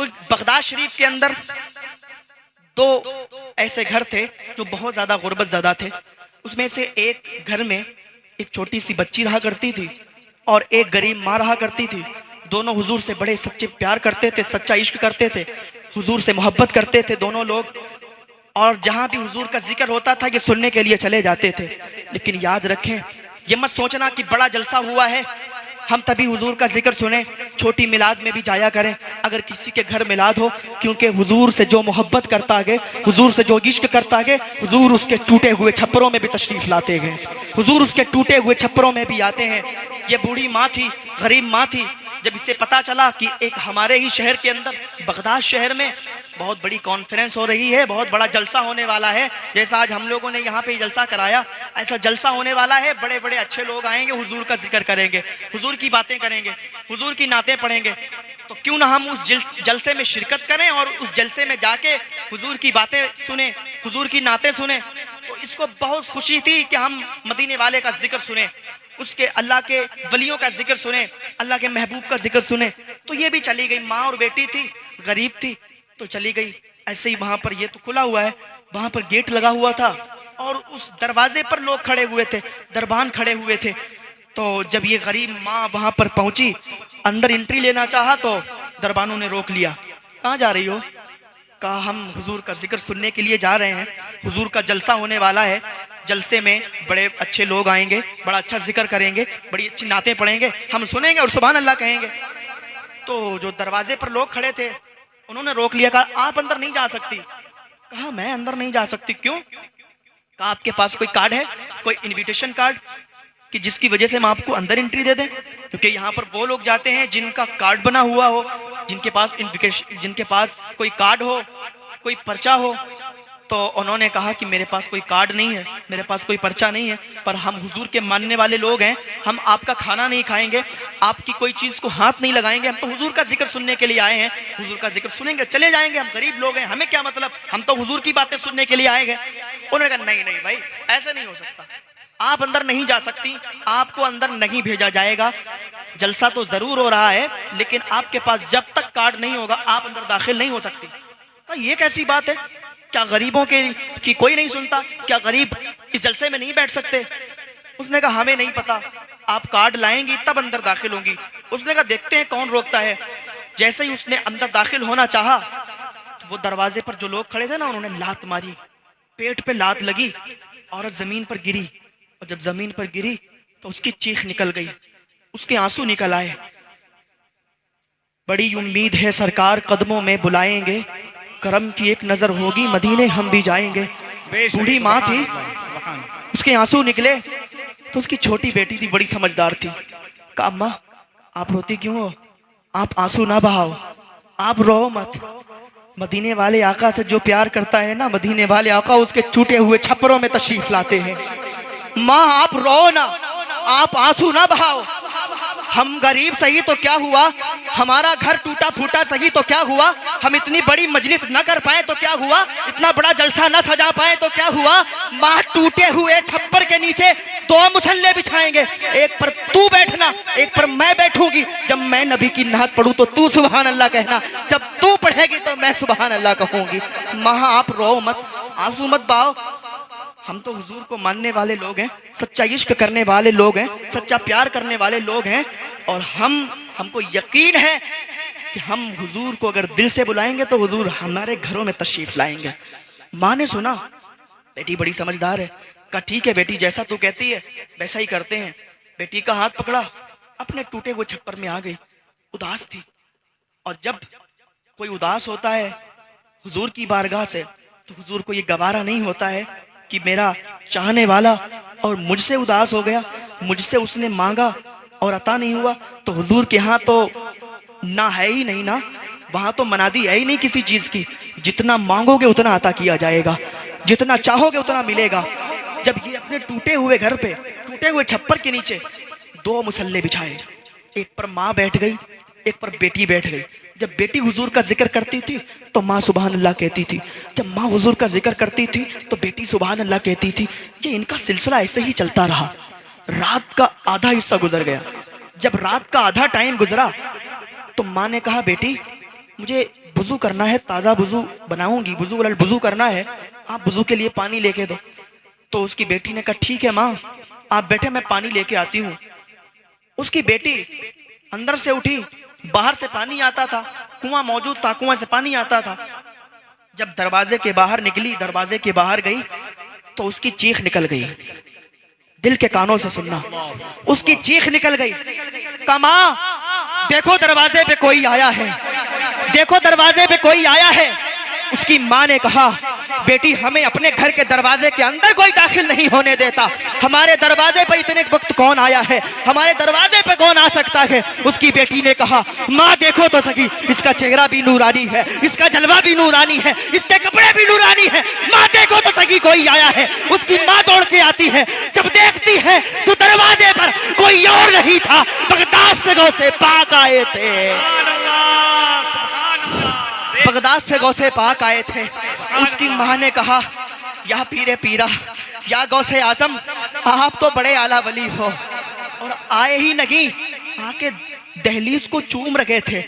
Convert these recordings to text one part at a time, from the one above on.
तो बगदाद शरीफ के अंदर दो ऐसे घर थे जो बहुत ज़्यादा गुर्बत ज़्यादा थे। उसमें से एक घर में एक छोटी सी बच्ची रहा करती थी और एक गरीब माँ रहा करती थी। दोनों हुजूर से बड़े सच्चे प्यार करते थे, सच्चा इश्क करते थे, हुजूर से मोहब्बत करते थे दोनों लोग। और जहाँ भी हुजूर का जिक्र होता था ये सुनने के लिए चले जाते थे। लेकिन याद रखें, ये मत सोचना कि बड़ा जलसा हुआ है हम तभी हुजूर का जिक्र सुने। छोटी मिलाद में भी जाया करें अगर किसी के घर मिलाद हो, क्योंकि हुजूर से जो मोहब्बत करता गए, हुजूर से जो इश्क करता गए, हुजूर उसके टूटे हुए छप्परों में भी तशरीफ़ लाते गए, हुजूर उसके टूटे हुए छप्परों में भी आते हैं। ये बूढ़ी माँ थी, गरीब माँ थी। जब इससे पता चला कि एक हमारे ही शहर के अंदर बगदाद शहर में बहुत बड़ी कॉन्फ्रेंस हो रही है, बहुत बड़ा जलसा होने वाला है, जैसा आज हम लोगों ने यहाँ पे जलसा कराया, ऐसा जलसा होने वाला है, बड़े बड़े अच्छे लोग आएंगे, हुजूर का जिक्र करेंगे, हुजूर की बातें करेंगे, हुजूर की नातें पढ़ेंगे, तो क्यों ना हम उस जलसे में शिरकत करें और उस जलसे में जाके हुजूर की बातें सुने, हुजूर की नातें सुने। तो इसको बहुत खुशी थी कि हम मदीने वाले का जिक्र सुने, उसके अल्लाह के वलियों का जिक्र सुने, अल्लाह के महबूब का जिक्र सुने। तो ये भी चली गई, माँ और बेटी थी, गरीब थी तो चली गई। ऐसे ही वहाँ पर ये तो खुला हुआ है, वहाँ पर गेट लगा हुआ था और उस दरवाजे पर लोग खड़े हुए थे, दरबान खड़े हुए थे। तो जब ये गरीब माँ वहाँ पर पहुँची, अंदर एंट्री लेना चाहा तो दरबानों ने रोक लिया। कहाँ जा रही हो? कहा हम हुजूर का जिक्र सुनने के लिए जा रहे हैं, हुजूर का जलसा होने वाला है, जलसे में बड़े अच्छे लोग आएंगे, बड़ा अच्छा जिक्र करेंगे, बड़ी अच्छी नातें पढ़ेंगे, हम सुनेंगे और सुभान अल्लाह कहेंगे। तो जो दरवाजे पर लोग खड़े थे उन्होंने रोक लिया, कहा आप अंदर नहीं जा सकती। कहा मैं अंदर नहीं जा सकती, क्यों? कहा आपके पास कोई कार्ड है, कोई इनविटेशन कार्ड कि जिसकी वजह से हम आपको अंदर एंट्री दे दें? क्योंकि यहाँ पर वो लोग जाते हैं जिनका कार्ड बना हुआ हो, जिनके पास इनविटेशन, जिनके पास कोई कार्ड हो, कोई पर्चा हो। तो उन्होंने कहा कि मेरे पास कोई कार्ड नहीं है, मेरे पास कोई पर्चा नहीं है, पर हम हुजूर के मानने वाले लोग हैं, हम आपका खाना नहीं खाएंगे, आपकी कोई चीज़ को हाथ नहीं लगाएंगे, हम तो हुजूर का जिक्र सुनने के लिए आए हैं, हुजूर का जिक्र सुनेंगे चले जाएंगे, हम गरीब लोग हैं, हमें क्या मतलब, हम तो हुजूर की बातें सुनने के लिए आए हैं। उन्होंने कहा नहीं नहीं भाई, ऐसे नहीं हो सकता, आप अंदर नहीं जा सकती, आपको अंदर नहीं भेजा जाएगा। जलसा तो जरूर हो रहा है लेकिन आपके पास जब तक कार्ड नहीं होगा आप अंदर दाखिल नहीं हो सकती। कहा ये कैसी बात है, क्या गरीबों के की कोई नहीं सुनता, क्या गरीब इस जलसे में नहीं बैठ सकते? उसने कहा हमें नहीं पता, आप कार्ड लाएंगी तब अंदर दाखिल होंगी। उसने कहा देखते हैं कौन रोकता है। जैसे ही उसने अंदर दाखिल होना चाहा तो वो दरवाजे पर जो लोग खड़े थे ना, उन्होंने लात मारी, पेट पे लात लगी, औरत जमीन पर गिरी, और जब जमीन पर गिरी तो उसकी चीख निकल गई, उसके आंसू निकल आए। बड़ी उम्मीद है सरकार कदमों में बुलाएंगे, करम की एक नजर होगी मदीने हम भी जाएंगे। बूढ़ी माँ थी, उसके आंसू निकले तो उसकी छोटी बेटी थी, बड़ी समझदार थी। कहा अम्मा आप रोती क्यों हो? आप आंसू ना बहाओ, आप रो मत। मदीने वाले आका से जो प्यार करता है ना, मदीने वाले आका उसके टूटे हुए छप्परों में तशरीफ लाते हैं। माँ आप रो ना, आप आंसू ना बहाओ। हम गरीब सही तो क्या हुआ, हमारा घर टूटा फूटा सही तो क्या हुआ, हम इतनी बड़ी मजलिस न कर पाए तो क्या हुआ, इतना बड़ा जलसा न सजा पाए तो क्या हुआ। माँ टूटे हुए छप्पर के नीचे दो मुसल्ले बिछाएंगे, एक पर तू बैठना, एक पर मैं बैठूंगी। जब मैं नबी की नात पढ़ूं तो तू सुभान अल्लाह कहना, जब तू पढ़ेगी तो मैं सुभान अल्लाह कहूंगी। माँ आप रो मत, आंसू मत बहाओ, हम तो हुजूर को मानने वाले लोग हैं, सच्चा इश्क करने वाले लोग हैं, सच्चा प्यार करने वाले लोग हैं, और हमको यकीन है कि हम हुजूर को अगर दिल से बुलाएंगे तो हुजूर हमारे घरों में तशरीफ लाएंगे। माँ ने सुना, बेटी बड़ी समझदार है, कहा ठीक है बेटी जैसा तू कहती है वैसा ही करते हैं। बेटी का हाथ पकड़ा, अपने टूटे हुए छप्पर में आ गई, उदास थी। और जब कोई उदास होता है हुजूर की बारगाह से तो हुजूर को ये गवारा नहीं होता है कि मेरा चाहने वाला और मुझसे उदास हो गया, मुझसे उसने मांगा और अता नहीं हुआ। तो हुजूर के यहाँ तो ना है ही नहीं ना, वहाँ तो मनादी है ही नहीं किसी चीज़ की, जितना मांगोगे उतना अता किया जाएगा, जितना चाहोगे उतना मिलेगा। जब ये अपने टूटे हुए घर पे, टूटे हुए छप्पर के नीचे दो मुसल्ले बिछाए, एक पर माँ बैठ गई, एक पर बेटी बैठ गई। जब बेटी हुजूर का जिक्र करती थी तो माँ सुभान अल्लाह कहती थी, जब माँ हुजूर का जिक्र करती थी तो बेटी सुभान अल्लाह कहती थी। ये इनका सिलसिला ऐसे ही चलता रहा। रात का आधा हिस्सा गुजर गया। जब रात का आधा टाइम गुजरा तो माँ ने कहा बेटी मुझे वज़ू करना है, ताज़ा वज़ू बनाऊंगी, वज़ू करना है, आप वज़ू के लिए पानी लेके दो। तो उसकी बेटी ने कहा ठीक है माँ, आप बैठे, मैं पानी लेके आती हूँ। उसकी बेटी अंदर से उठी, बाहर से पानी आता था, कुआं मौजूद था, कुआं से पानी आता था। जब दरवाजे के बाहर निकली, दरवाजे के बाहर गई तो उसकी चीख निकल गई। दिल के कानों से सुनना, उसकी चीख निकल गई। कहा माँ देखो दरवाजे पे कोई आया है, देखो दरवाजे पे कोई आया है। उसकी माँ ने कहा बेटी हमें अपने घर के दरवाजे के अंदर कोई दाखिल नहीं होने देता, हमारे दरवाजे पर इतने वक्त कौन आया है, हमारे दरवाजे पे कौन आ सकता है। उसकी बेटी ने कहा माँ देखो तो सही, इसका चेहरा भी नूरानी है, इसका जलवा भी नूरानी है, इसके कपड़े भी नूरानी है, माँ देखो तो सही कोई आया है। उसकी माँ दौड़ के आती है, जब देखती है तो दरवाजे पर कोई और नहीं था, बगदाद से गौसे पाक आए थे, बगदाद से गौसे पाक आए थे। उसकी माँ ने कहा या पीरे पीरा, या गौसे आजम, आप तो बड़े आला वली हो। और आए ही नहीं, आके दहलीज को चूम रखे थे।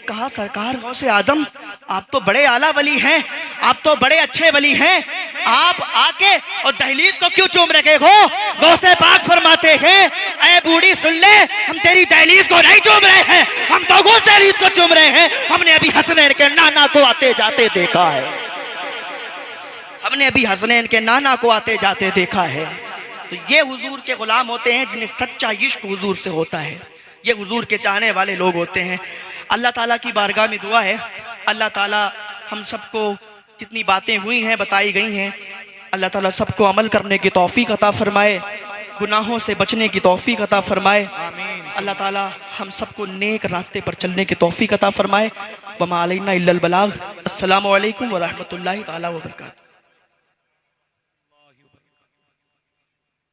कहा सरकार गौसे आजम, आप तो बड़े आला वली हैं, आप तो बड़े अच्छे वली हैं, आप आके और दहलीज को क्यों चूम रखे हो। गौसे पाक फरमाते हैं ऐ बूढ़ी सुन ले, हम तेरी दहलीज को नहीं चूम रहे हैं, हम तो उस दहलीज को चूम रहे हैं, हमने अभी हसनैन के नाना को आते जाते देखा है, हमने अभी हसनैन के नाना को आते जाते देखा है। तो ये हुजूर के गुलाम होते हैं जिन्हें सच्चा इश्क हुजूर से होता है, ये हुजूर के चाहने वाले लोग होते हैं। अल्लाह ताला की बारगाह में दुआ है, अल्लाह ताला हम सबको जितनी बातें हुई हैं, बताई गई हैं, अल्लाह ताला सबको अमल करने की तौफीक अता फरमाए, गुनाहों से बचने की तौफीक अता फरमाए। अल्लाह ताला हम सबको नेक रास्ते पर चलने की तौफीक अता फरमाए। वमा अलैना इल्लल बलाग। अस्सलामु अलैकुम व रहमतुल्लाहि ताला व बरकातहू।